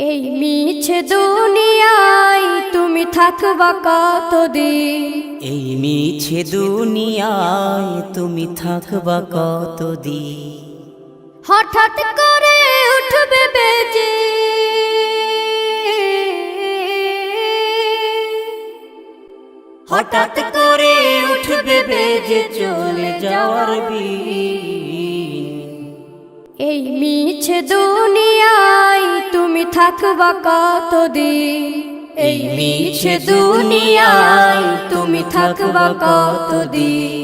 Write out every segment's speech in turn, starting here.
এই মিছে দুনিয়ায় তুমি থাকবা কতদিন? এই মিছে দুনিয়ায় তুমি থাকবা কতদিন? হঠাৎ করে উঠবে বেজে হঠাৎ করে উঠবে বেজে চলে যাওয়ার বিন। এই মিছে দুনিয়ায় তুমি থাকবা কতদিন? এই মিছে দুনিয়ায় তুমি থাকবা কতদিন?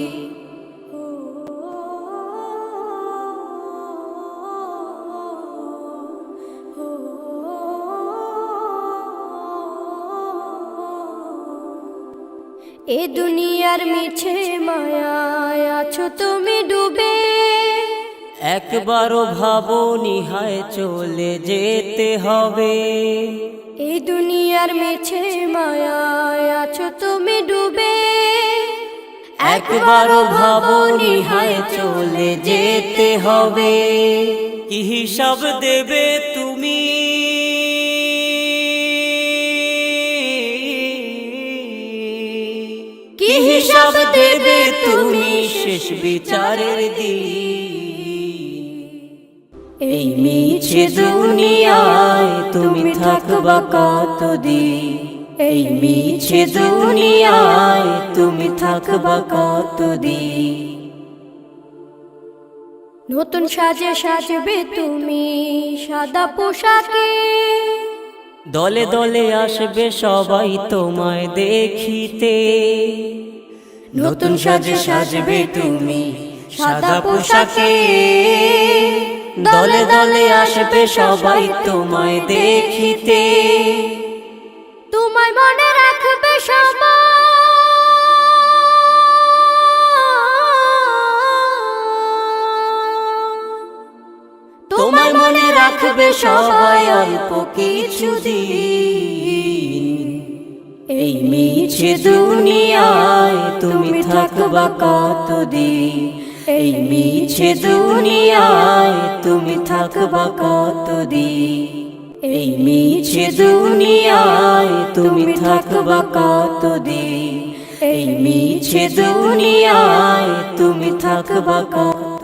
এ দুনিয়ার মিছে মায়ায় আছো তুমি ডুবে, একবারও ভাবনি হায় চলে যেতে হবে। এই দুনিয়ার মিছে মায়ায় আছো তুমি ডুবে, একবারও ভাবনি হায় চলে যেতে হবে। কি হিসাব দেবে তুমি? কি হিসাব দেবে তুমি শেষ বিচারের দিন? এই মিছে দুনিয়ায় তুমি থাকবা কতদিন? এই মিছে দুনিয়ায় তুমি থাকবা কতদিন? নতুন সাজে সাজবে তুমি সাদা পোশাকে, দলে দলে আসবে সবাই তোমায় দেখিতে। নতুন সাজে সাজবে তুমি সাদা পোশাকে, দলে দলে আসবে সবাই তোমায় দেখিতে। তোমায় মনে রাখবে সবাই, তোমায় মনে রাখবে সবাই অল্প কিছুদিন। এই মিছে দুনিয়ায় তুমি থাকবা কতদিন? এই মিছে দুনিয়ায় তুমি থাকবা কতদিন? এই মিছে দুনিয়ায় তুমি থাকবা কতদিন? এই মিছে দুনিয়ায় তুমি থাকবা কতদিন?